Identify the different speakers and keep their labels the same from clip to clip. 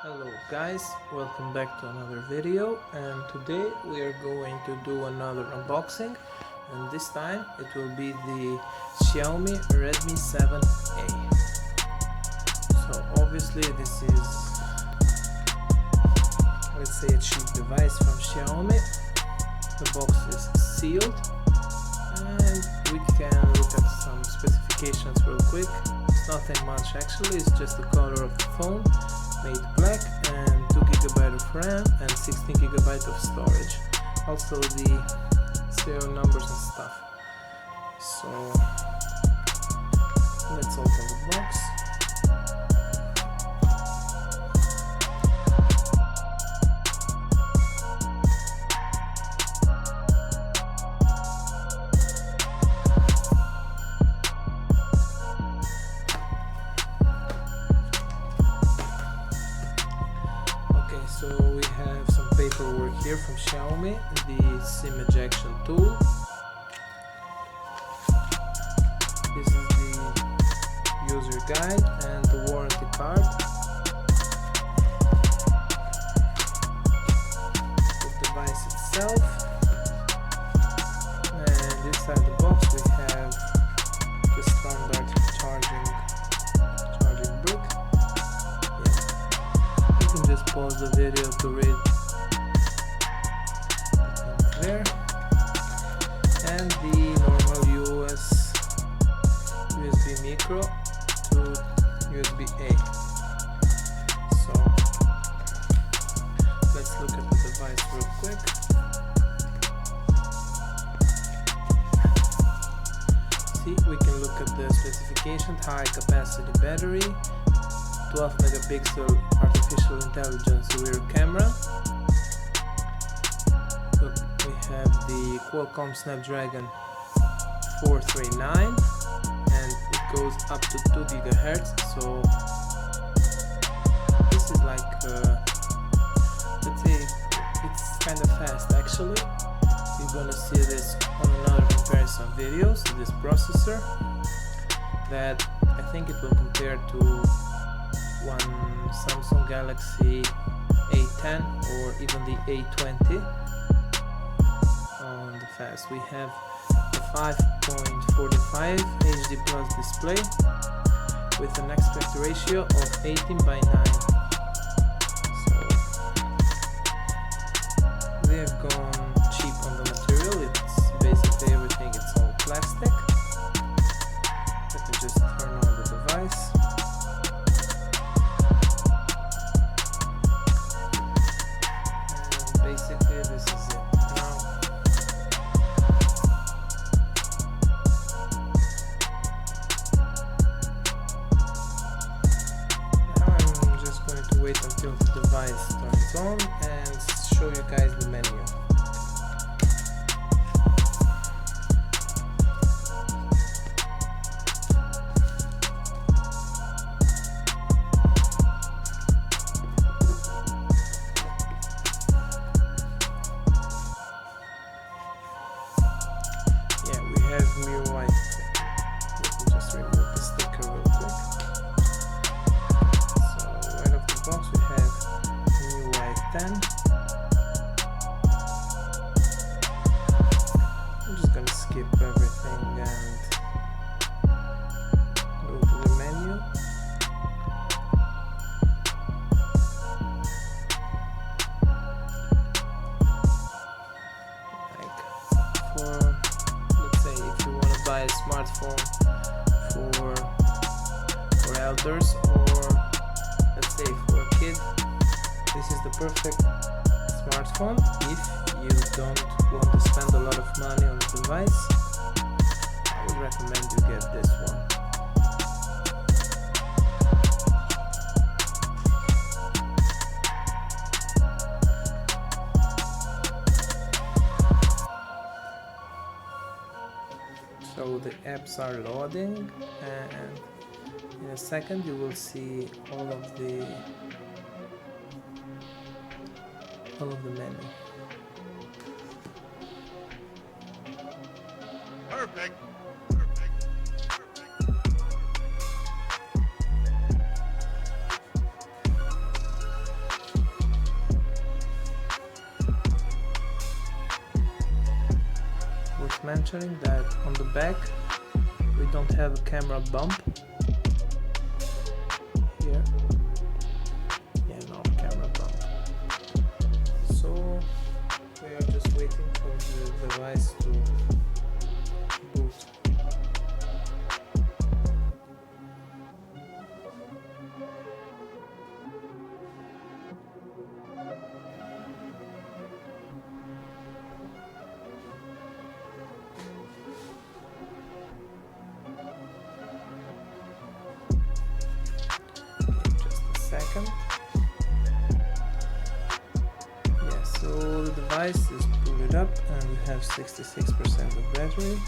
Speaker 1: Hello guys, welcome back to another video, and today we are going to do another unboxing, and this time it will be the Xiaomi Redmi 7A. So obviously this is, let's say, a cheap device from Xiaomi. The box is sealed and we can look at some specifications real quick. It's nothing much actually, it's just the color of the phone, made black, and 2GB of RAM and 16GB of storage. Also the serial numbers and stuff. So let's open the box. So we have some paperwork here from Xiaomi, the SIM ejection tool. This is the user guide and the warranty card. The device itself, and inside the box we have the standard charging brick. Just pause the video to read there, and the normal USB micro to USB-A. So let's look at the device real quick. See, we can look at the specification: high capacity battery, 12 megapixel artificial intelligence rear camera. So we have the Qualcomm Snapdragon 439 and it goes up to 2 GHz. So this is like, let's say, it's kind of fast actually. You're gonna see this on another comparison videos, this processor that I think it will compare to one Samsung Galaxy A10 or even the A20 on the fast. We have a 5.45 HD plus display with an aspect ratio of 18:9. So we have gone cheap on the material. It's basically everything, it's all plastic. Let me just turn on the device. Basically this is it. Now I'm just going to wait until the device turns on and show you guys the menu. MIUI. Let me just remove the sticker real quick. So right off the box we have MIUI 10. I'm just gonna skip everything and go to the menu. Buy a smartphone for elders, or let's say for a kid, this is the perfect smartphone. If you don't want to spend a lot of money on the device, I would recommend you get this one. So the apps are loading, and in a second you will see all of the menu.
Speaker 2: Perfect.
Speaker 1: mentioning that on the back we don't have a camera bump here. Yeah, no camera bump. So we are just waiting for the device to boot. Second. Yeah, so the device is booted up and we have 66% of battery.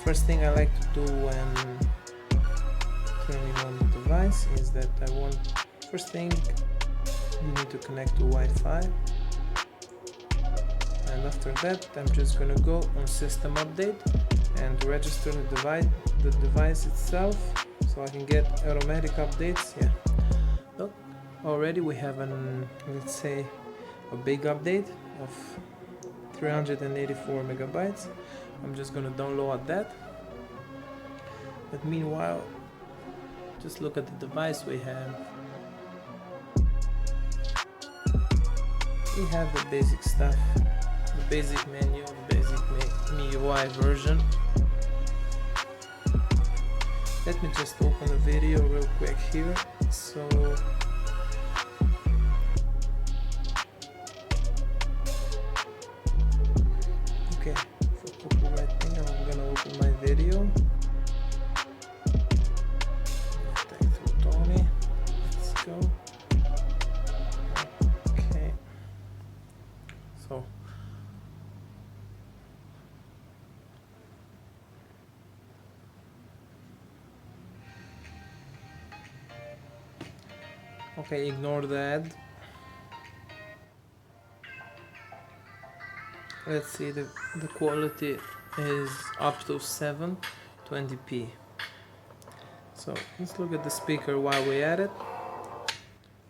Speaker 1: First thing I like to do when turning on the device is that first thing you need to connect to Wi-Fi, and after that I'm just gonna go on system update and register the device itself so I can get automatic updates. Yeah. Look, already we have let's say a big update of 384 megabytes. I'm just gonna download that. But meanwhile, just look at the device we have. We have the basic stuff, the basic menu, the basic MIUI version. Let me just open the video real quick here. So okay, for copyright thing I'm gonna open my video. Take through Tony. Let's go. Okay. So okay, ignore that. Let's see, the quality is up to 720p. So let's look at the speaker while we're at it.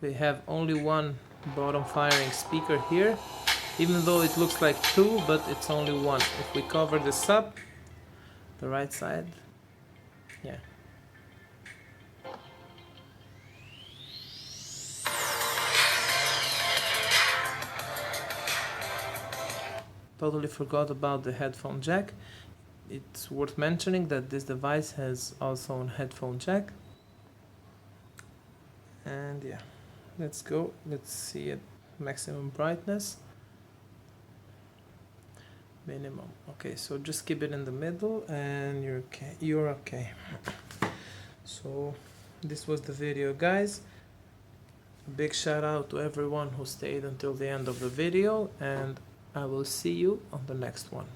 Speaker 1: We have only one bottom firing speaker here, even though it looks like two, but it's only one. If we cover this up, the right side, yeah. Totally forgot about the headphone jack. It's worth mentioning that this device has also a headphone jack. And yeah, let's go. Let's see at maximum brightness. Minimum. Okay, so just keep it in the middle and you're okay. You're okay. So this was the video, guys. A big shout out to everyone who stayed until the end of the video, and I will see you on the next one.